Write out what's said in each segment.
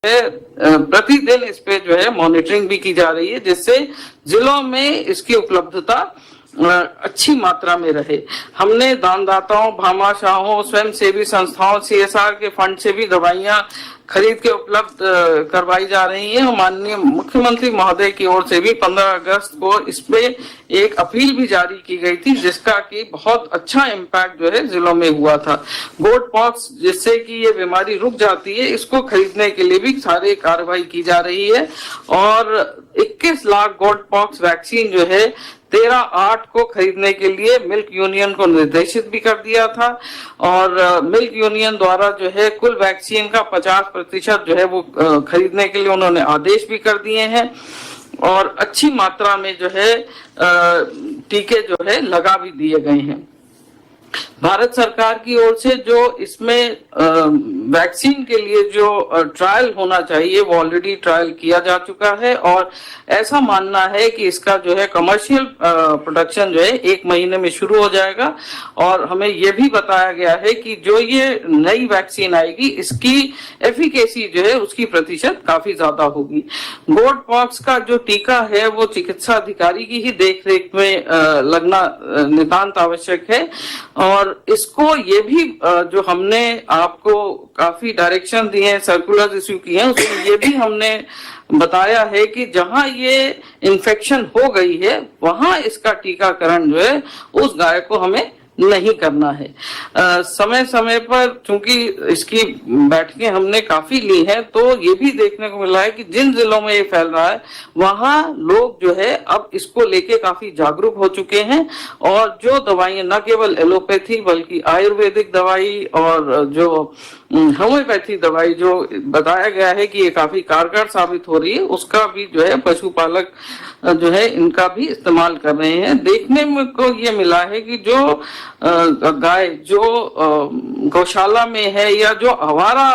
प्रतिदिन इस पे जो है मॉनिटरिंग भी की जा रही है, जिससे जिलों में इसकी उपलब्धता अच्छी मात्रा में रहे। हमने दानदाताओं, भामाशाहों, स्वयं सेवी संस्थाओं, CSR के फंड से भी दवाइयां खरीद के उपलब्ध करवाई जा रही हैं। माननीय मुख्यमंत्री महोदय की ओर से भी 15 अगस्त को इसमें एक अपील भी जारी की गई थी, जिसका कि बहुत अच्छा इम्पैक्ट जो है जिलों में हुआ था। गोट पॉक्स, जिससे कि ये बीमारी रुक जाती है, इसको खरीदने के लिए भी सारी कार्रवाई की जा रही है और 21 लाख गोट पॉक्स वैक्सीन जो है 13/8 को खरीदने के लिए मिल्क यूनियन को निर्देशित भी कर दिया था और मिल्क यूनियन द्वारा जो है कुल वैक्सीन का 50% जो है वो खरीदने के लिए उन्होंने आदेश भी कर दिए हैं और अच्छी मात्रा में जो है टीके जो है लगा भी दिए गए हैं। भारत सरकार की ओर से जो इसमें वैक्सीन के लिए जो ट्रायल होना चाहिए वो ऑलरेडी ट्रायल किया जा चुका है और ऐसा मानना है कि इसका जो है कमर्शियल प्रोडक्शन जो है 1 महीने में शुरू हो जाएगा और हमें ये भी बताया गया है कि जो ये नई वैक्सीन आएगी इसकी एफिकेसी जो है उसकी प्रतिशत काफी ज्यादा होगी। गोट पॉक्स का जो टीका है वो चिकित्सा अधिकारी की ही देखरेख में लगना नितांत आवश्यक है और इसको ये भी जो हमने आपको काफी डायरेक्शन दिए हैं, सर्कुलर इश्यू किए हैं, उसमें ये भी हमने बताया है कि जहां ये इन्फेक्शन हो गई है वहां इसका टीकाकरण जो है उस गाय को हमें नहीं करना है। समय समय पर चूंकि इसकी बैठकें हमने काफी ली हैं तो ये भी देखने को मिला है कि जिन जिलों में ये फैल रहा है वहां लोग जो है अब इसको लेके काफी जागरूक हो चुके हैं और जो दवाइयां न केवल एलोपैथी बल्कि आयुर्वेदिक दवाई और जो होम्योपैथी दवाई जो बताया गया है कि ये काफी कारगर साबित हो रही है, उसका भी जो है पशुपालक जो है इनका भी इस्तेमाल कर रहे हैं। देखने में को ये मिला है कि जो गाय जो गौशाला में है या जो आवारा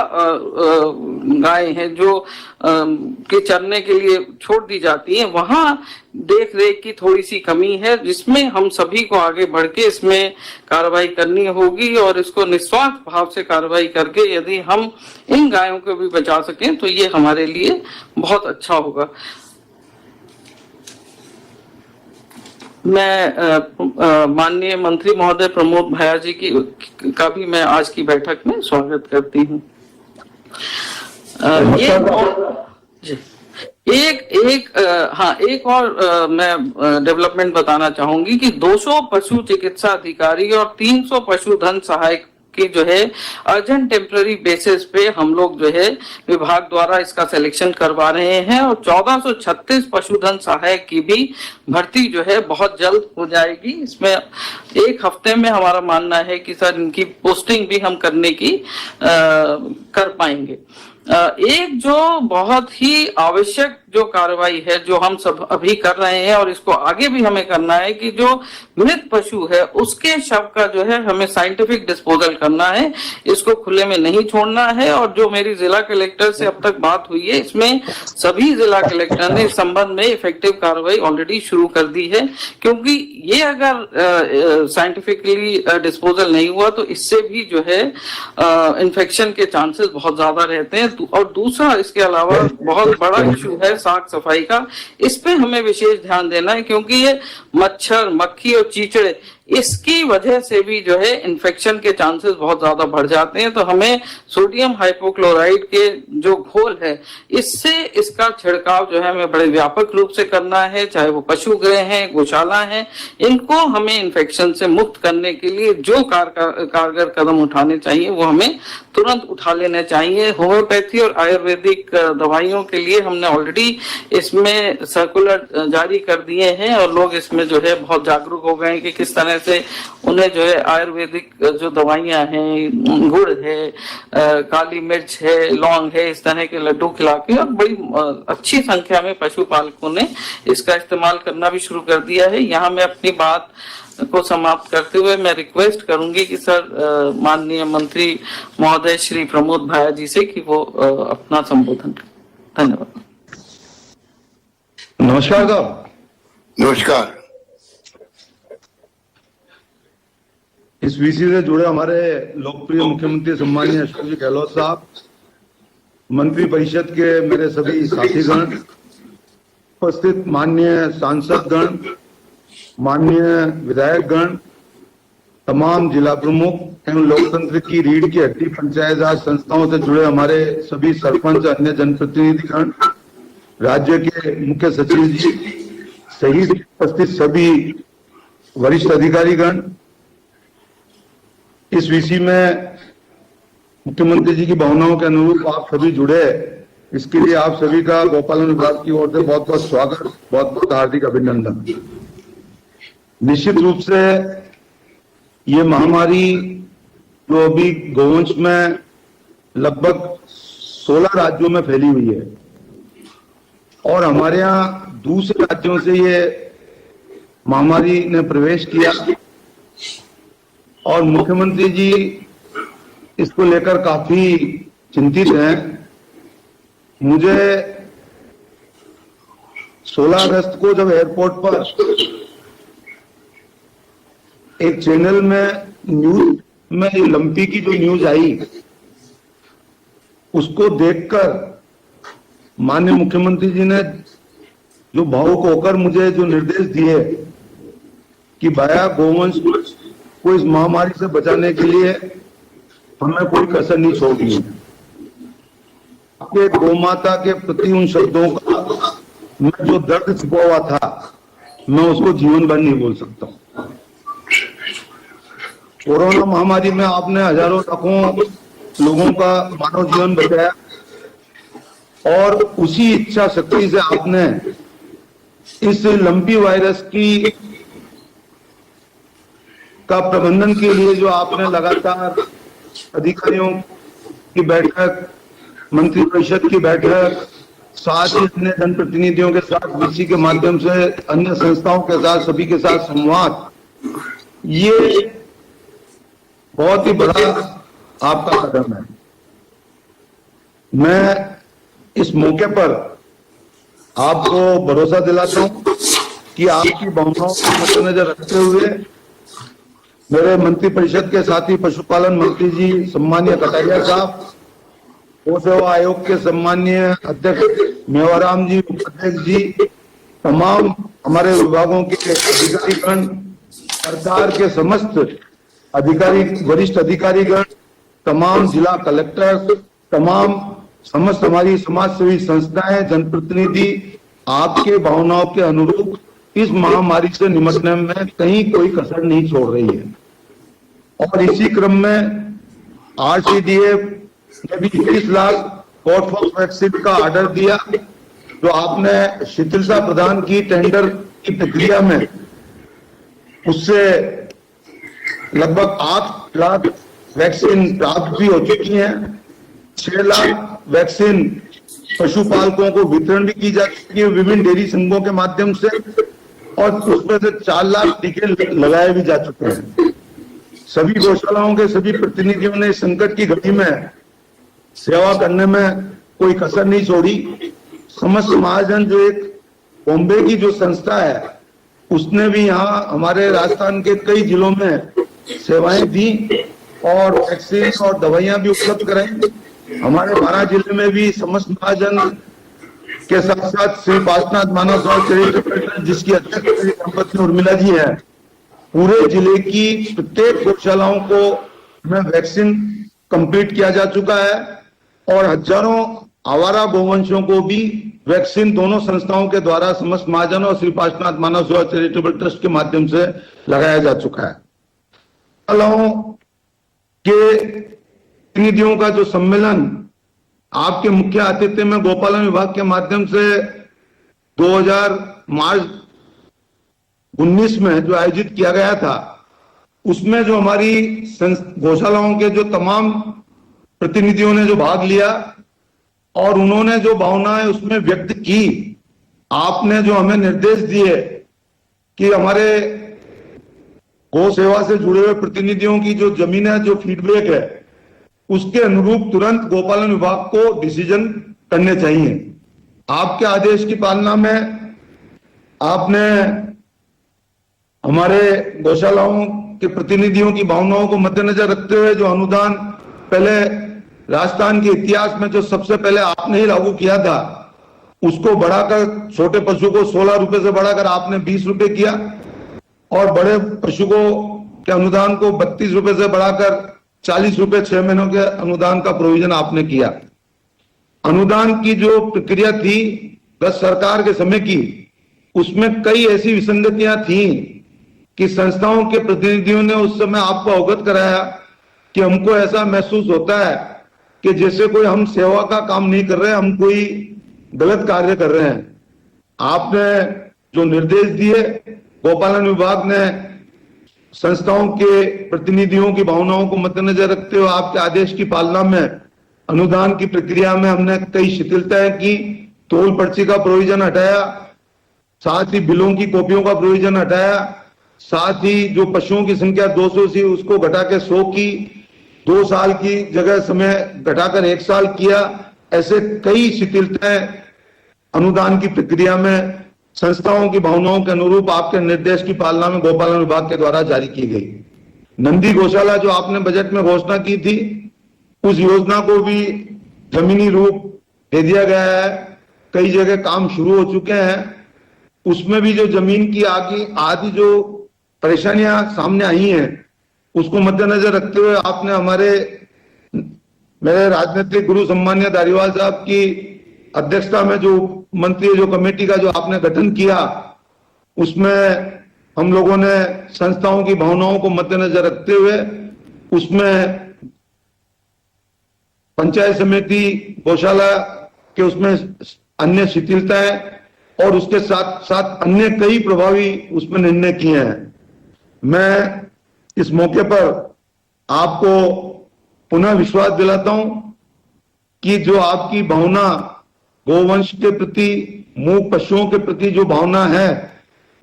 गाय है जो के चरने के लिए छोड़ दी जाती है, वहां देख रेख की थोड़ी सी कमी है, जिसमें हम सभी को आगे बढ़ के इसमें कार्रवाई करनी होगी और इसको निस्वार्थ भाव से कार्रवाई करके यदि हम इन गायों को भी बचा सकें तो ये हमारे लिए बहुत अच्छा होगा। मैं माननीय मंत्री महोदय प्रमोद भाया जी का भी मैं आज की बैठक में स्वागत करती हूँ। एक और मैं डेवलपमेंट बताना चाहूंगी कि 200 पशु चिकित्सा अधिकारी और 300 पशुधन सहायक की जो है अर्जेंट टेम्पररी बेसिस पे हम लोग जो है विभाग द्वारा इसका सिलेक्शन करवा रहे हैं और 1436 पशुधन सहायक की भी भर्ती जो है बहुत जल्द हो जाएगी। इसमें एक हफ्ते में हमारा मानना है कि सर इनकी पोस्टिंग भी हम करने की कर पाएंगे। एक जो बहुत ही आवश्यक जो कार्रवाई है जो हम सब अभी कर रहे हैं और इसको आगे भी हमें करना है कि जो मृत पशु है उसके शव का जो है हमें साइंटिफिक डिस्पोजल करना है, इसको खुले में नहीं छोड़ना है। और जो मेरी जिला कलेक्टर से अब तक बात हुई है इसमें सभी जिला कलेक्टर ने इस संबंध में इफेक्टिव कार्रवाई ऑलरेडी शुरू कर दी है, क्योंकि ये अगर साइंटिफिकली डिस्पोजल नहीं हुआ तो इससे भी जो है इन्फेक्शन के चांसेस बहुत ज्यादा रहते हैं। और दूसरा इसके अलावा बहुत बड़ा इशू है साफ सफाई का, इस पे हमें विशेष ध्यान देना है क्योंकि ये मच्छर, मक्खी और चीचड़े इसकी वजह से भी जो है इन्फेक्शन के चांसेस बहुत ज्यादा बढ़ जाते हैं। तो हमें सोडियम हाइपोक्लोराइड के जो घोल है इससे इसका छिड़काव जो है हमें बड़े व्यापक रूप से करना है, चाहे वो पशु गृह हैं, गौशाला हैं, इनको हमें इन्फेक्शन से मुक्त करने के लिए जो कारगर कदम उठाने चाहिए वो हमें तुरंत उठा लेने चाहिए। होम्योपैथी और आयुर्वेदिक दवाइयों के लिए हमने ऑलरेडी इसमें सर्कुलर जारी कर दिए हैं और लोग इसमें जो है बहुत जागरूक हो गए कि किस तरह से उन्हें जो है आयुर्वेदिक जो दवाइयां हैं, गुड़ है, काली मिर्च है, लौंग है, इस तरह के लड्डू खिला के और बड़ी अच्छी संख्या में पशुपालकों ने इसका इस्तेमाल करना भी शुरू कर दिया है। यहाँ मैं अपनी बात को समाप्त करते हुए मैं रिक्वेस्ट करूंगी कि सर माननीय मंत्री महोदय श्री प्रमोद भाया जी से कि वो अपना संबोधन करें। धन्यवाद। नमस्कार साहब। नमस्कार। इस विषय से जुड़े हमारे लोकप्रिय मुख्यमंत्री सम्मानीय अशोक जी गहलोत साहब, मंत्री परिषद के मेरे सभी साथीगण, उपस्थित माननीय सांसदगण, माननीय विधायकगण, तमाम जिला प्रमुख एवं लोकतंत्र की रीढ़ की हड्डी पंचायत राज संस्थाओं से जुड़े हमारे सभी सरपंच, अन्य जनप्रतिनिधिगण, राज्य के मुख्य सचिव जी सहित उपस्थित सभी वरिष्ठ अधिकारीगण, इस विषय में मुख्यमंत्री जी की भावनाओं के अनुरूप आप सभी जुड़े, इसके लिए आप सभी का गोपालन विभाग की ओर से बहुत बहुत स्वागत, बहुत बहुत हार्दिक अभिनंदन। निश्चित रूप से ये महामारी जो अभी गोवंश में लगभग 16 राज्यों में फैली हुई है और हमारे यहाँ दूसरे राज्यों से ये महामारी ने प्रवेश किया और मुख्यमंत्री जी इसको लेकर काफी चिंतित हैं। मुझे 16 अगस्त को जब एयरपोर्ट पर एक चैनल में न्यूज में ये लंपी की जो न्यूज आई, उसको देखकर माननीय मुख्यमंत्री जी ने जो भावुक होकर मुझे जो निर्देश दिए कि भाया गोवंश को इस महामारी से बचाने के लिए हमें कोई कसर नहीं छोड़नी है। आपके गौमाता के प्रति उन शब्दों का मैं जो दर्द छिपा हुआ था, मैं उसको जीवन भर नहीं बोल सकता हूं। कोरोना महामारी में आपने हजारों लाखों लोगों का मानव जीवन बचाया और उसी इच्छा शक्ति से आपने इस लंपी वायरस की का प्रबंधन के लिए जो आपने लगातार अधिकारियों की बैठक, मंत्री परिषद की बैठक, साथ ही अन्य जनप्रतिनिधियों के साथ वीसी के माध्यम से अन्य संस्थाओं के साथ सभी के साथ संवाद, ये बहुत ही बड़ा आपका कदम है। मैं इस मौके पर आपको भरोसा दिलाता हूं कि आपकी भावनाओं को मद्देनजर रखते हुए मेरे मंत्री परिषद के साथी पशुपालन मंत्री जी सम्मानीय कटारिया साहब, गौ सेवा आयोग के सम्मानीय अध्यक्ष मेवाराम जी, उपाध्यक्ष जी, तमाम हमारे विभागों के अधिकारीगण, सरकार के समस्त अधिकारी, वरिष्ठ अधिकारीगण, तमाम जिला कलेक्टर, तमाम समस्त हमारी समाज सेवी संस्थाएं, जनप्रतिनिधि आपके भावनाओं के अनुरूप इस महामारी से निपटने में कहीं कोई कसर नहीं छोड़ रही है। और इसी क्रम में आरसीडीए ने भी 21 लाख कोर्टफॉक्स वैक्सीन का ऑर्डर दिया, जो आपने शिथिलता प्रदान की टेंडर की प्रक्रिया में, उससे लगभग 8 लाख वैक्सीन प्राप्त भी हो चुकी हैं। 6 लाख वैक्सीन पशुपालकों को वितरण भी की जा चुकी है विभिन्न डेयरी संघों के माध्यम से, और उसमें से 4 लाख टीके लगाए भी जा चुके हैं। सभी गौशालाओं के सभी प्रतिनिधियों ने संकट की घड़ी में सेवा करने में कोई कसर नहीं छोड़ी। समस्त महाजन जो एक बॉम्बे की जो संस्था है, उसने भी यहाँ हमारे राजस्थान के कई जिलों में सेवाएं दी और वैक्सीन और दवाइयां भी उपलब्ध कराई। हमारे 12 जिले में भी समस्त महाजन के साथ साथ श्री पार्श्वनाथ मानव सेवा चैरिटेबल ट्रस्ट, जिसकी अध्यक्ष धर्मपत्नी उर्मिला जी है, पूरे जिले की प्रत्येक गौशालाओं को में वैक्सीन कंप्लीट किया जा चुका है और हजारों आवारा गौवंशों को भी वैक्सीन दोनों संस्थाओं के द्वारा समस्त महाजनों और श्री पार्श्वनाथ मानव सेवा चैरिटेबल ट्रस्ट के माध्यम से लगाया जा चुका है। के प्रतिनिधियों का जो सम्मेलन आपके मुख्य आतिथ्य में गोपालन विभाग के माध्यम से 2000 मार्च 19 में जो आयोजित किया गया था, उसमें जो हमारी गौशालाओं के जो तमाम प्रतिनिधियों ने जो भाग लिया और उन्होंने जो भावनाएं उसमें व्यक्त की, आपने जो हमें निर्देश दिए कि हमारे गौ सेवा से जुड़े हुए प्रतिनिधियों की जो जमीन है, जो फीडबैक है, उसके अनुरूप तुरंत गोपालन विभाग को डिसीजन करने चाहिए। आपके आदेश की पालना में आपने हमारे गौशालाओं के प्रतिनिधियों की भावनाओं को मद्देनजर रखते हुए जो अनुदान पहले राजस्थान के इतिहास में जो सबसे पहले आपने ही लागू किया था, उसको बढ़ाकर छोटे पशु को 16 रुपए से बढ़ाकर आपने 20 रुपए किया और बड़े पशु को के अनुदान को 32 रुपए से बढ़ाकर 40 रुपए 6 महीनों के अनुदान का प्रोविजन आपने किया। अनुदान की जो प्रक्रिया थी गत सरकार के समय की, उसमें कई ऐसी विसंगतियां थी कि संस्थाओं के प्रतिनिधियों ने उस समय आपको अवगत कराया कि हमको ऐसा महसूस होता है कि जैसे कोई हम सेवा का काम नहीं कर रहे, हम कोई गलत कार्य कर रहे हैं। आपने जो निर्देश दिए, गोपालन विभाग ने संस्थाओं के प्रतिनिधियों की भावनाओं को मद्देनजर रखते हुए आपके आदेश की पालना में अनुदान की प्रक्रिया में हमने कई शिथिलताएं की। तोल पर्ची का प्रोविजन हटाया, साथ ही बिलों की कॉपियों का प्रोविजन हटाया, साथ ही जो पशुओं की संख्या 200 थी उसको घटा के 100 की, 2 साल की जगह समय घटाकर 1 साल किया। ऐसे कई शिथिलताएं अनुदान की प्रक्रिया में संस्थाओं की भावनाओं के अनुरूप आपके निर्देश की पालना में गोपालन विभाग के द्वारा जारी की गई। नंदी गौशाला जो आपने बजट में घोषणा की थी, उस योजना को भी जमीनी रूप दे दिया गया है। कई जगह काम शुरू हो चुके हैं। उसमें भी जो जमीन की आदि जो परेशानियां सामने आई हैं, उसको मद्देनजर रखते हुए आपने मेरे राजनीतिक गुरु सम्मान्य धारीवाल साहब की अध्यक्षता में जो मंत्री जो कमेटी का जो आपने गठन किया, उसमें हम लोगों ने संस्थाओं की भावनाओं को मद्देनजर रखते हुए उसमें पंचायत समिति गौशाला के उसमें अन्य शिथिलताएं और उसके साथ साथ अन्य कई प्रभावी उसमें निर्णय किए हैं। मैं इस मौके पर आपको पुनः विश्वास दिलाता हूं कि जो आपकी भावना गोवंश के प्रति, मूक पशुओं के प्रति जो भावना है,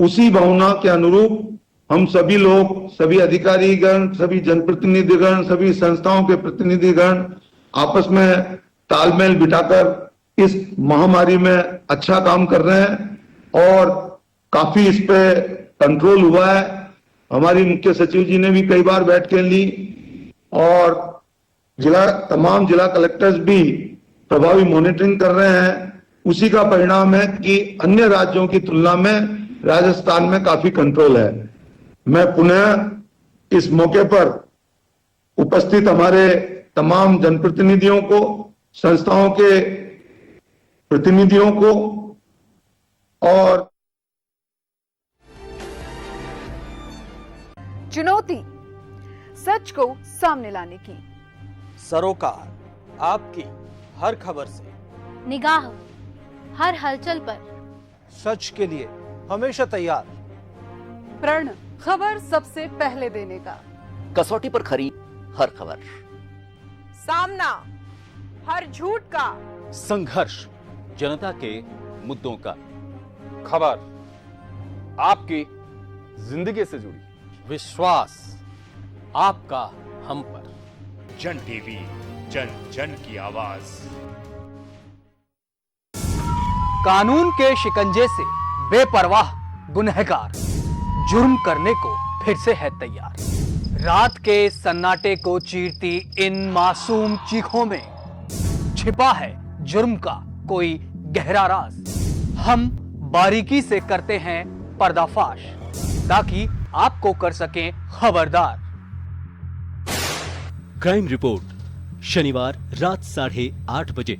उसी भावना के अनुरूप हम सभी लोग, सभी अधिकारीगण, सभी जनप्रतिनिधिगण, सभी संस्थाओं के प्रतिनिधिगण आपस में तालमेल बिठाकर इस महामारी में अच्छा काम कर रहे हैं और काफी इस पे कंट्रोल हुआ है। हमारी मुख्य सचिव जी ने भी कई बार बैठकें ली और तमाम जिला कलेक्टर्स भी प्रभावी मॉनिटरिंग कर रहे हैं। उसी का परिणाम है कि अन्य राज्यों की तुलना में राजस्थान में काफी कंट्रोल है। मैं पुनः इस मौके पर उपस्थित हमारे तमाम जनप्रतिनिधियों को, संस्थाओं के प्रतिनिधियों को और चुनौती सच को सामने लाने की, सरोकार आपकी हर खबर से, निगाह हर हलचल पर, सच के लिए हमेशा तैयार, प्रण खबर सबसे पहले देने का, कसौटी पर खरी हर खबर, सामना हर झूठ का, संघर्ष जनता के मुद्दों का, खबर आपकी जिंदगी से जुड़ी, विश्वास आपका हम पर। जन टीवी, जन जन की आवाज। कानून के शिकंजे से बेपरवाह गुनहगार जुर्म करने को फिर से है तैयार। रात के सन्नाटे को चीरती इन मासूम चीखों में छिपा है जुर्म का कोई गहरा राज। हम बारीकी से करते हैं पर्दाफाश ताकि आपको कर सकें खबरदार। क्राइम रिपोर्ट शनिवार रात 8:30 बजे।